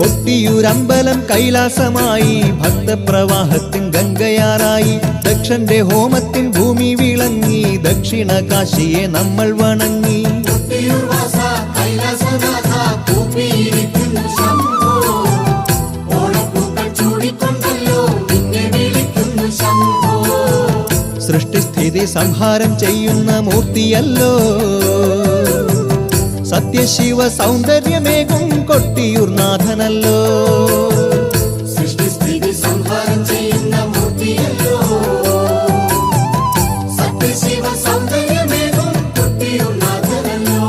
കൊട്ടിയൂരമ്പലം കൈലാസമായി, ഭക്തപ്രവാഹത്തിൻ ഗംഗയാറായി. ദക്ഷന്റെ ഹോമത്തിൻ ഭൂമി വിളങ്ങി, ദക്ഷിണ കാശിയെ നമ്മൾ വണങ്ങി. സൃഷ്ടിസ്ഥിതി സംഹാരം ചെയ്യുന്ന മൂർത്തിയല്ലോ, സത്യശിവ സൗന്ദര്യമേകും കൊട്ടിയൂർ നാഥനല്ലോ. സൃഷ്ടിസ്ഥിതി സംഹാരം ചെയ്യുന്ന മൂർത്തിയല്ലോ, സത്യശിവ സൗന്ദര്യമേകും കൊട്ടിയൂർ നാഥനല്ലോ.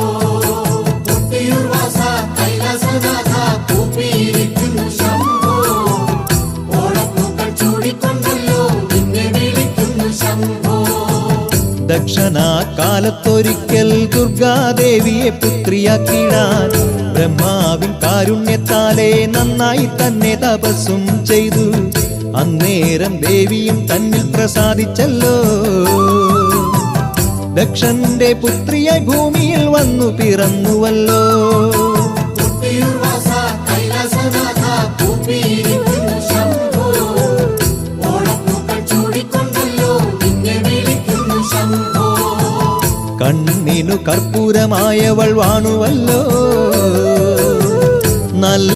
കൊട്ടിയൂർ വാസ കൈലാസനാഥ കൂപ്പിയിരിക്കുന്നു ശംഭോ, ഓണപ്പൂക്കൾ ചൂടിക്കൊണ്ടല്ലോ നിന്നെ വിളിക്കുന്നു ശംഭോ. ദക്ഷനാകാലത്തൊരിക്കൽ ദുർഗാദേവിയെ പുത്രിയാക്കിടാൻ ബ്രഹ്മാവിൻ കാരുണ്യത്താലെ നന്നായി തന്നെ തപസ്സും ചെയ്തു. അന്നേരം ദേവിയും തന്നിൽ പ്രസാദിച്ചല്ലോ, ദക്ഷന്റെ പുത്രിയെ ഭൂമിയിൽ വന്നു പിറന്നുവല്ലോ. കണ്ണിനു കർപ്പൂരമായവൾ വാണുവല്ലോ, നല്ല